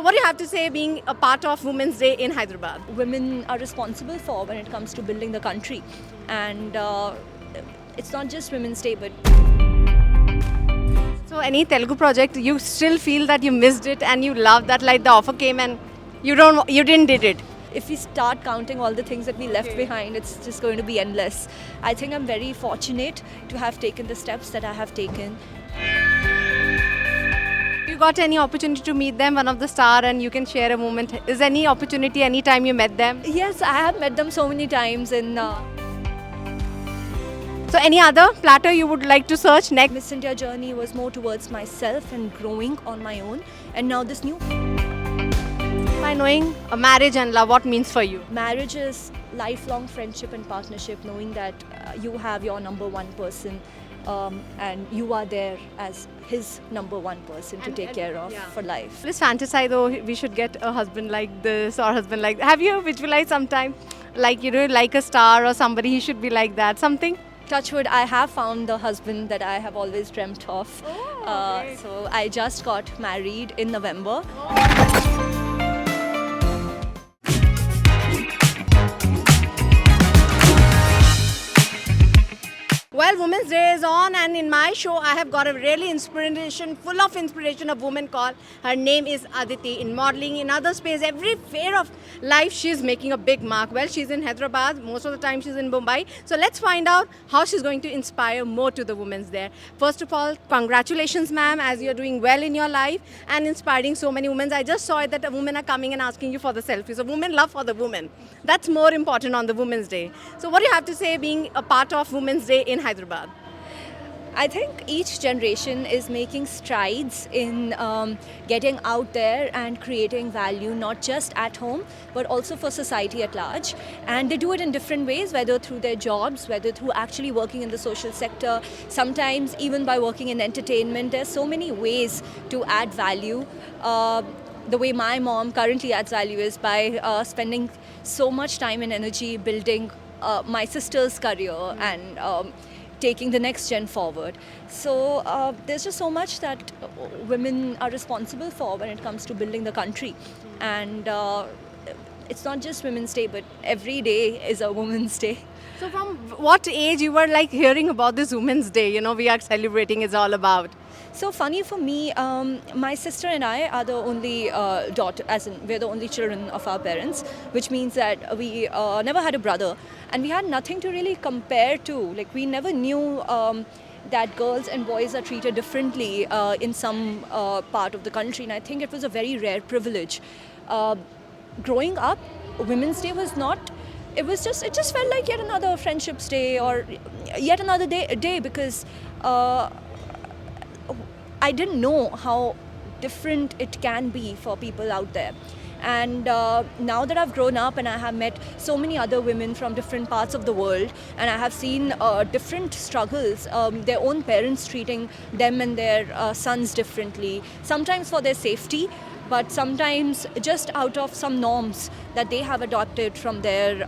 what do you have to say being a part of Women's Day in Hyderabad? Women are responsible for when it comes to building the country. And it's not just Women's Day, but So any Telugu project, you still feel that you missed it and you love that like the offer came and you didn't did it. if we start counting all the things that we left behind, it's just going to be endless. I think I'm very fortunate to have taken the steps that I have taken. You got any opportunity to meet them, one of the star, and you can share a moment? Is any opportunity anytime you met them? Yes, I have met them so many times in So any other platter you would like to search next? Miss India journey was more towards myself and growing on my own. And now this new By knowing a marriage and love, what means for you? marriage is lifelong friendship and partnership, knowing that you have your number one person and you are there as his number one person to take care of for life. Let's fantasize though we should get a husband like this or husband like that. Have you visualized sometime like like a star or somebody he should be like that, something? Touchwood, I have found the husband that I have always dreamt of. great. So I just got married in November. Well, Women's Day is on, and in my show, I have got a really full of inspiration of woman called. Her name is Aditi. In modeling, in other space, every sphere of life, she's making a big mark. Well, she's in Hyderabad. Most of the time, she's in Mumbai. So let's find out how she's going to inspire more to the women's there. First of all, congratulations, ma'am, as you're doing well in your life and inspiring so many women. I just saw it that women are coming and asking you for the selfie. So women love for the women. That's more important on the Women's Day. So what do you have to say being a part of Women's Day in Hyderabad? I think each generation is making strides in getting out there and creating value, not just at home, but also for society at large. And they do it in different ways, whether through their jobs, whether through actually working in the social sector, sometimes even by working in entertainment. There's so many ways to add value. The way my mom currently adds value is by spending so much time and energy building my sister's career and taking the next gen forward. So there's just so much that women are responsible for when it comes to building the country. And it's not just Women's Day, but every day is a Women's Day. So from what age you were like hearing about this Women's Day, we are celebrating is all about? So funny for me, my sister and I are the only daughter, as in we're the only children of our parents, which means that we never had a brother, and we had nothing to really compare to. Like we never knew that girls and boys are treated differently in some part of the country, and I think it was a very rare privilege. Growing up, Women's Day was not. It just felt like yet another Friendship's Day or yet another day because. I didn't know how different it can be for people out there. And now that I've grown up and I have met so many other women from different parts of the world, and I have seen different struggles, their own parents treating them and their sons differently, sometimes for their safety, but sometimes just out of some norms that they have adopted from their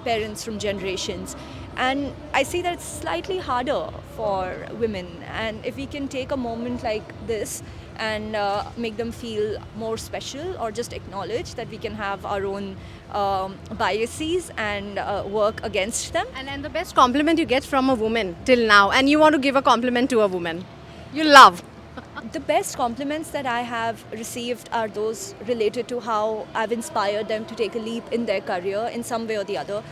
parents from generations. And I see that it's slightly harder for women. And if we can take a moment like this and make them feel more special or just acknowledge that we can have our own biases and work against them. And the best compliment you get from a woman till now, and you want to give a compliment to a woman you love. The best compliments that I have received are those related to how I've inspired them to take a leap in their career in some way or the other,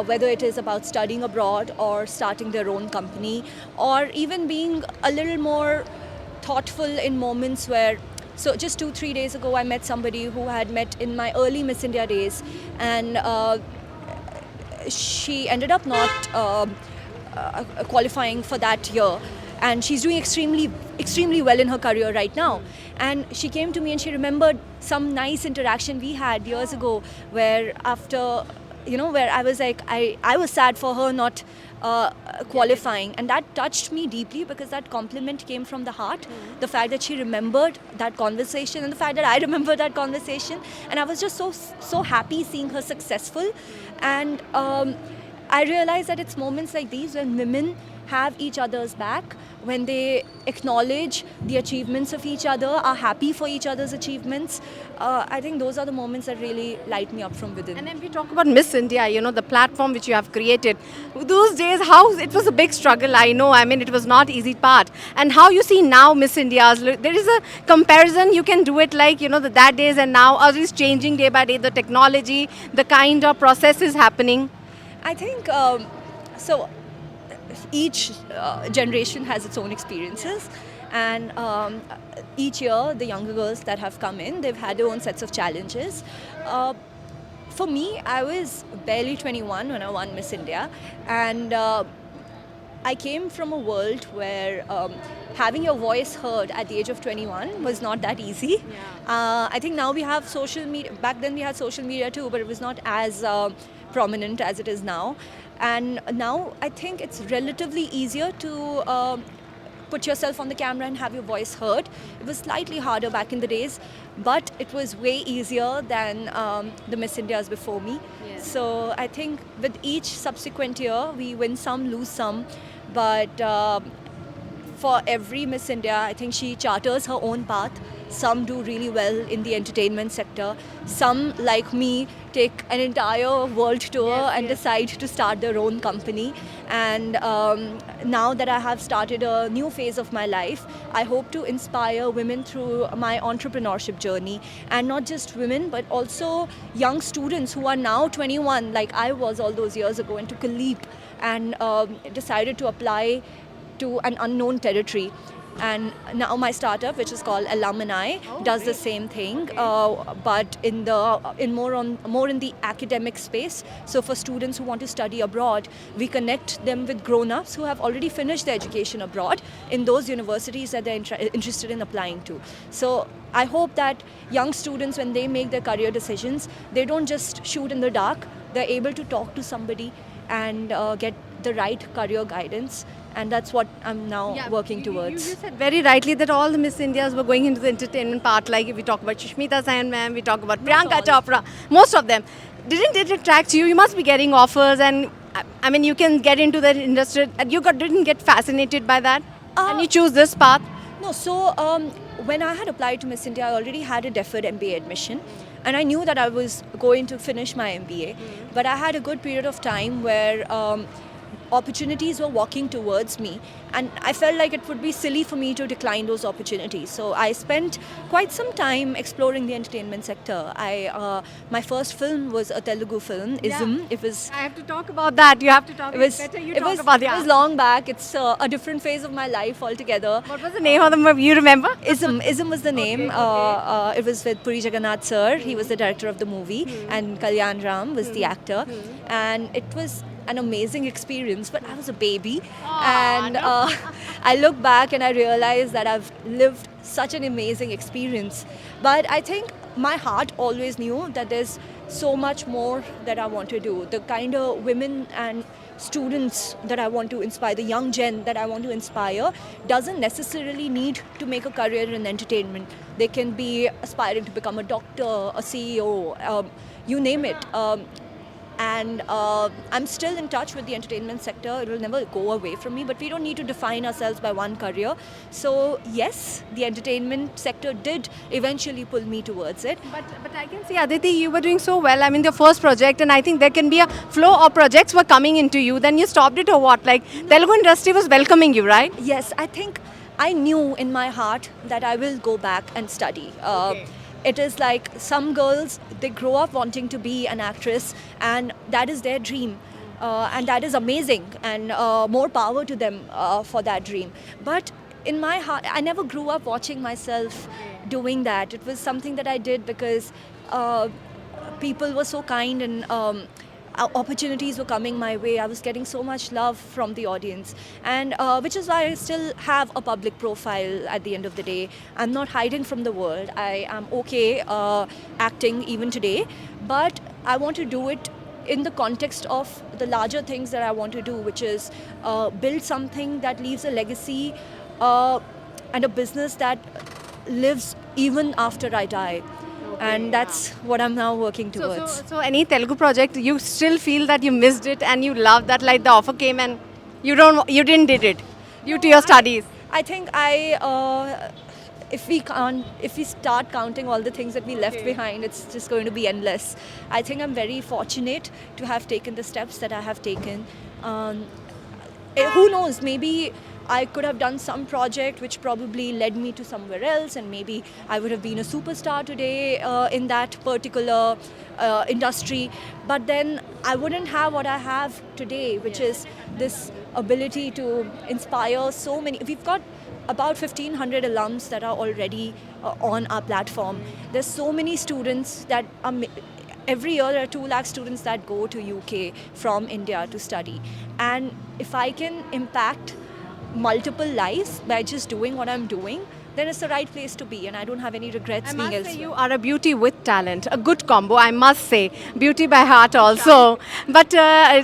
whether it is about studying abroad or starting their own company, or even being a little more thoughtful in moments where, so just 2-3 days ago I met somebody who had met in my early Miss India days, and she ended up not qualifying for that year. And she's doing extremely well in her career right now. And she came to me and she remembered some nice interaction we had years ago where after, where I was like, I was sad for her not qualifying. And that touched me deeply because that compliment came from the heart. The fact that she remembered that conversation and the fact that I remembered that conversation. And I was just so happy seeing her successful. And I realized that it's moments like these when women have each other's back, when they acknowledge the achievements of each other, are happy for each other's achievements, I think those are the moments that really light me up from within. And then we talk about Miss India, the platform which you have created. Those days, how it was a big struggle, I know. I mean, it was not easy part. And how you see now Miss India's, there is a comparison. You can do it like, that days and now. Or is changing day by day, the technology, the kind of process is happening. I think so. Each generation has its own experiences, and each year the younger girls that have come in, they've had their own sets of challenges. For me, I was barely 21 when I won Miss India, and I came from a world where having your voice heard at the age of 21 was not that easy. I think now we have social media. Back then we had social media too, but it was not as prominent as it is now. And now I think it's relatively easier to put yourself on the camera and have your voice heard. It was slightly harder back in the days, but it was way easier than the Miss Indias before me. Yes. So I think with each subsequent year, we win some, lose some, but for every Miss India, I think she charters her own path. Some do really well in the entertainment sector. Some, like me, take an entire world tour and decide to start their own company. And now that I have started a new phase of my life, I hope to inspire women through my entrepreneurship journey. And not just women, but also young students who are now 21, like I was all those years ago, and took a leap and decided to apply to an unknown territory. And now my startup, which is called Alumni, does the same thing, but in more in the academic space. So for students who want to study abroad, we connect them with grown-ups who have already finished their education abroad in those universities that they're interested in applying to. So I hope that young students, when they make their career decisions, they don't just shoot in the dark. They're able to talk to somebody and get the right career guidance. And that's what I'm now working towards. You said very rightly that all the Miss Indias were going into the entertainment part. Like if we talk about Sushmita Sen ma'am, we talk about Priyanka Chopra, most of them. Didn't it attract you? You must be getting offers, and I mean, you can get into that industry. Didn't get fascinated by that, and you choose this path. No, so when I had applied to Miss India, I already had a deferred MBA admission. And I knew that I was going to finish my MBA. But I had a good period of time where opportunities were walking towards me, and I felt like it would be silly for me to decline those opportunities. So I spent quite some time exploring the entertainment sector. My first film was a Telugu film, Ism. It was. I have to talk about that. You have to talk. It was better. You talk about it was long back. It's a different phase of my life altogether. What was the name of the movie? You remember? Ism. Ism was the name. It was with Puri Jagannath sir. He was the director of the movie, and Kalyan Ram was the actor, and it was an amazing experience, but I was a baby. And I look back and I realize that I've lived such an amazing experience. But I think my heart always knew that there's so much more that I want to do. The kind of women and students that I want to inspire, the young gen that I want to inspire, doesn't necessarily need to make a career in entertainment. They can be aspiring to become a doctor, a CEO, you name it. And I'm still in touch with the entertainment sector. It will never go away from me, but we don't need to define ourselves by one career. So yes, the entertainment sector did eventually pull me towards it. But I can see, Aditi, you were doing so well. I mean, your first project, and I think there can be a flow of projects were coming into you. Then you stopped it, or what? Like, Telugu industry was welcoming you, right? Yes, I think I knew in my heart that I will go back and study. It is like some girls, they grow up wanting to be an actress, and that is their dream. And that is amazing, and more power to them for that dream. But in my heart, I never grew up watching myself doing that. It was something that I did because people were so kind, and opportunities were coming my way. I was getting so much love from the audience, and which is why I still have a public profile at the end of the day. I'm not hiding from the world. I am okay acting even today, but I want to do it in the context of the larger things that I want to do, which is build something that leaves a legacy and a business that lives even after I die. And that's what I'm now working towards. So any Telugu project, you still feel that you missed it and you love that, like the offer came and You didn't did it due to your studies. I think if we start counting all the things that we left behind, it's just going to be endless. I think I'm very fortunate to have taken the steps that I have taken. Um, who knows, maybe I could have done some project which probably led me to somewhere else, and maybe I would have been a superstar today in that particular industry. But then I wouldn't have what I have today, which is this ability to inspire so many. We've got about 1500 alums that are already on our platform. There's so many students that are every year there are 2 lakh students that go to UK from India to study. And if I can impact multiple lives by just doing what I'm doing, then it's the right place to be, and I don't have any regrets I being must elsewhere. say you are a beauty with talent, a good combo, I must say. Beauty by heart also. But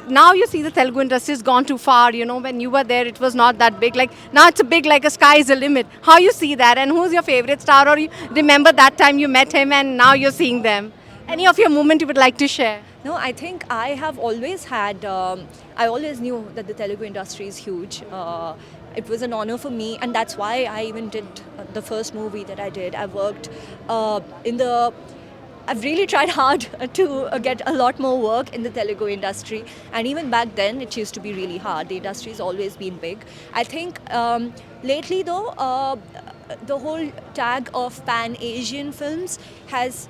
now you see the Telugu industry has gone too far. You know, when you were there, it was not that big. Like now it's a big, like a sky is the limit. How you see that, and who's your favorite star, or you remember that time you met him and now you're seeing them? Any of your moment you would like to share? No, I think I have always had, I always knew that the Telugu industry is huge. It was an honor for me, and that's why I even did the first movie that I did. I worked I've really tried hard to get a lot more work in the Telugu industry, and even back then it used to be really hard. The industry has always been big. I think lately though, the whole tag of pan-Asian films has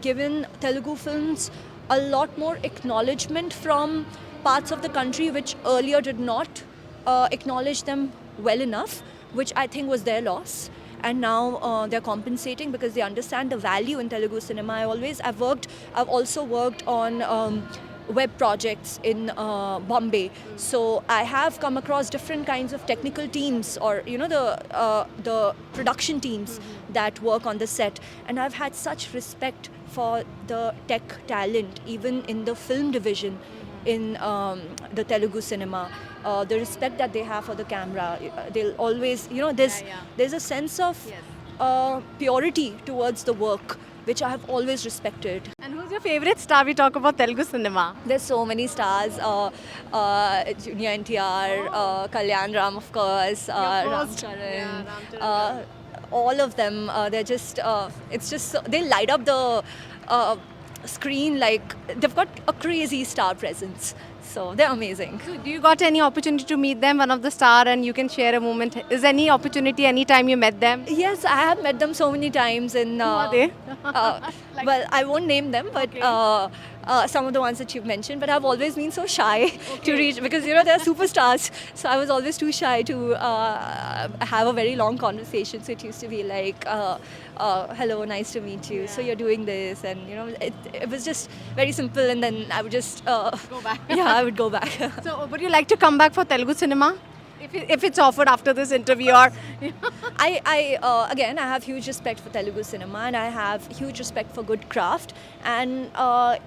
given Telugu films a lot more acknowledgement from parts of the country which earlier did not acknowledge them well enough, which I think was their loss. And now they're compensating because they understand the value in Telugu cinema. I've also worked on web projects in Bombay. So I have come across different kinds of technical teams, or the production teams that work on the set, and I've had such respect for the tech talent, even in the film division in the Telugu cinema. The respect that they have for the camera, they'll always, there's a sense of purity towards the work, which I have always respected. And who's your favorite star? We talk about Telugu cinema. There's so many stars, Junior NTR, Kalyan Ram, of course, Ram Charan, all of them. They're just, it's just, they light up the screen like they've got a crazy star presence. So they're amazing. So do you got any opportunity to meet them, one of the star, and you can share a moment? Is any opportunity anytime you met them? Yes, I have met them so many times. In, Who are they? Well, I won't name them, but some of the ones that you've mentioned. But I've always been so shy to reach, because they're superstars. So I was always too shy to have a very long conversation. So it used to be like, hello, nice to meet you. So you're doing this, and it was just very simple. And then I would just Go back. yeah, I would go back. So would you like to come back for Telugu cinema? If it's offered after this interview, or Again, I have huge respect for Telugu cinema, and I have huge respect for good craft. And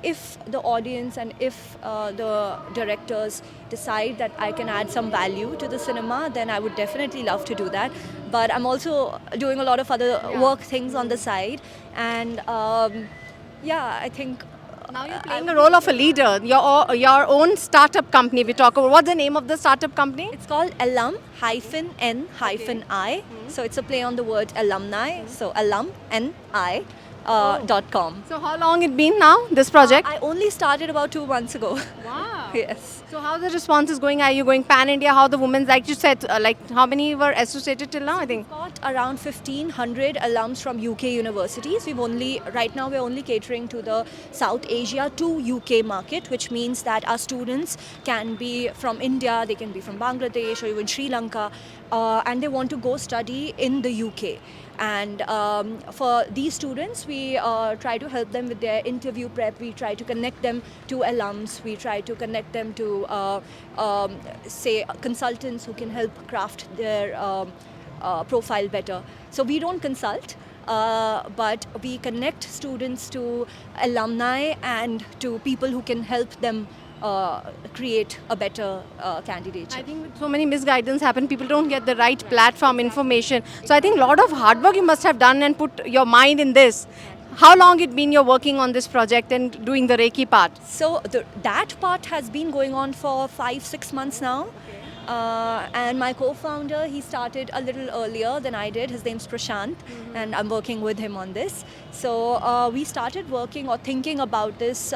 if the audience and if the directors decide that I can add some value to the cinema, then I would definitely love to do that. But I'm also doing a lot of other work things on the side, and I think. now you're playing a role of a leader. Your own startup company. We talk about, what's the name of the startup company? It's called alum-n-i. So it's a play on the word alumni. So alum-n-i. .com. So how long it been now, this project? I only started about 2 months ago. Wow. Yes. So how the response is going? Are you going pan-India? How the women, like you said, like how many were associated till now, I think? We've got around 1,500 alums from UK universities. Right now we're only catering to the South Asia to UK market, which means that our students can be from India, they can be from Bangladesh or even Sri Lanka, and they want to go study in the UK. And for these students, we try to help them with their interview prep. We try to connect them to alums. We try to connect them to, say, consultants who can help craft their profile better. So we don't consult, but we connect students to alumni and to people who can help them create a better candidate. I think with so many misguidance happen, people don't get the right platform information. So I think a lot of hard work you must have done and put your mind in this. How long it been you're working on this project and doing the Reiki part? So that part has been going on for 5-6 months now. And my co-founder, he started a little earlier than I did. His name's Prashant, and I'm working with him on this. So we started working or thinking about this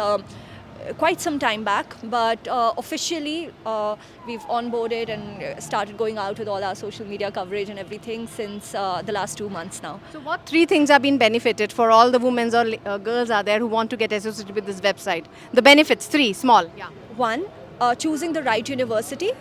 quite some time back, but officially we've onboarded and started going out with all our social media coverage and everything since the last 2 months now. So what three things have been benefited for all the women or girls are there who want to get associated with this website? The benefits, three, small. Yeah. One, choosing the right university,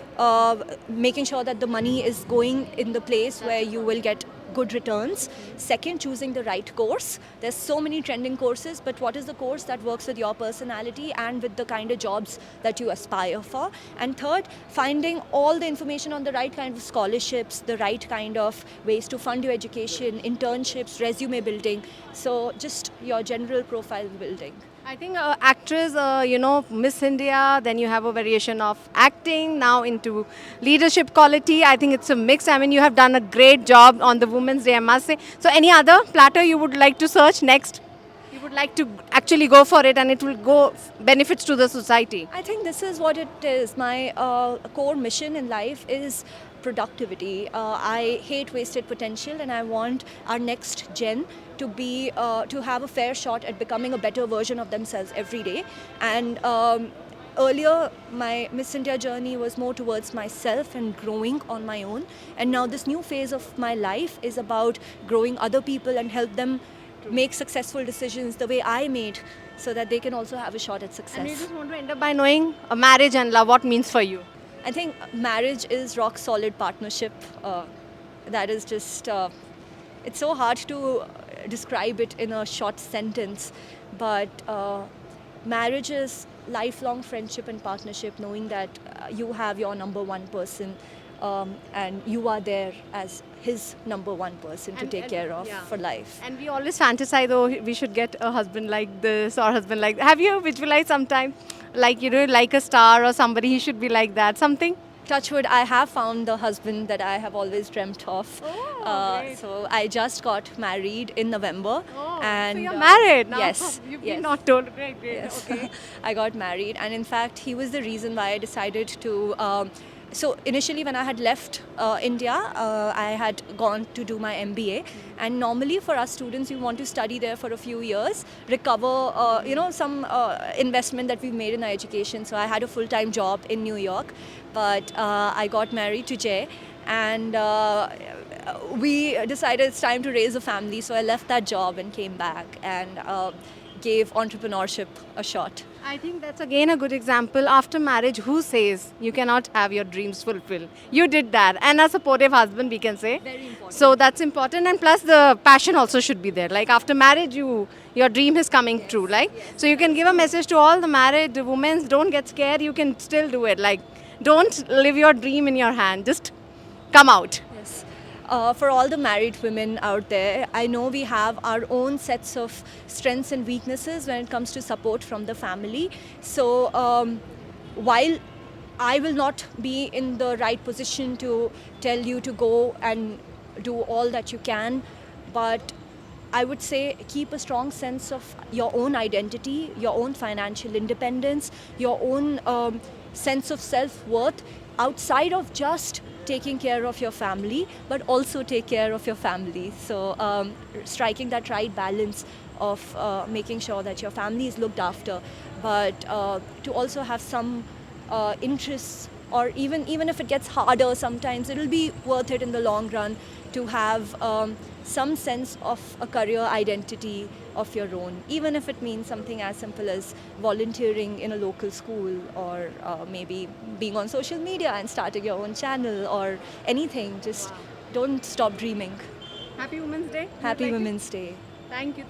making sure that the money is going in the place where you will get good returns. Second, choosing the right course. There's so many trending courses, but what is the course that works with your personality and with the kind of jobs that you aspire for? And third, finding all the information on the right kind of scholarships, the right kind of ways to fund your education, internships, resume building. So just your general profile building. I think actress, Miss India, then you have a variation of acting, now into leadership quality. I think it's a mix. I mean, you have done a great job on the Women's Day, I must say. So any other platter you would like to search next? You would like to actually go for it and it will go benefits to the society. I think this is what it is. My core mission in life is productivity. I hate wasted potential, and I want our next gen to be to have a fair shot at becoming a better version of themselves every day. And earlier, my Miss India journey was more towards myself and growing on my own. And now this new phase of my life is about growing other people and help them make successful decisions the way I made, so that they can also have a shot at success. And you just want to end up by knowing a marriage and love, what means for you? I think marriage is rock solid partnership. That is just, it's so hard to describe it in a short sentence, but marriage is lifelong friendship and partnership, knowing that you have your number one person and you are there as his number one person to take care of for life. And we always fantasize, oh, we should get a husband like this or husband like that. Have you visualized sometime, like, like a star or somebody, he should be like that, something? Touchwood, I have found the husband that I have always dreamt of. So I just got married in November. And so you're married now? Yes. You've been not told. Great. Yes. Okay. I got married, and in fact, he was the reason why I decided to. So initially, when I had left India, I had gone to do my MBA. And normally, for us students, we want to study there for a few years, recover, some investment that we've made in our education. So I had a full-time job in New York, but I got married to Jay, and we decided it's time to raise a family. So I left that job and came back and gave entrepreneurship a shot. I think that's again a good example. After marriage, who says you cannot have your dreams fulfilled? You did that, and a supportive husband, we can say. Very important. So that's important, and plus the passion also should be there. Like after marriage, your dream is coming true. Like so, you can give a message to all the married women: don't get scared. You can still do it. Like don't live your dream in your hand. Just come out. Yes. For all the married women out there, I know we have our own sets of strengths and weaknesses when it comes to support from the family. So while I will not be in the right position to tell you to go and do all that you can, but I would say keep a strong sense of your own identity, your own financial independence, your own sense of self-worth outside of just taking care of your family, but also take care of your family. So striking that right balance of making sure that your family is looked after, but to also have some interests, or even if it gets harder sometimes, it'll be worth it in the long run to have some sense of a career identity of your own, even if it means something as simple as volunteering in a local school, or maybe being on social media and starting your own channel or anything. Just don't stop dreaming. Happy Women's Day. Happy Women's Day. Thank you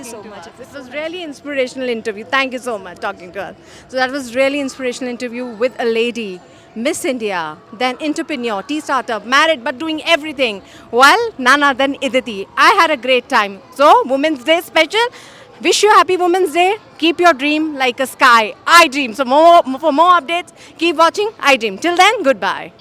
So much. It was really inspirational interview. Thank you so much talking to us. So that was really inspirational interview with a lady, Miss India, then entrepreneur, tea startup, married but doing everything. Well, none other than Aditi. I had a great time. So Women's Day special. Wish you a happy Women's Day. Keep your dream like a sky. iDream. So for more updates, keep watching iDream. Till then, goodbye.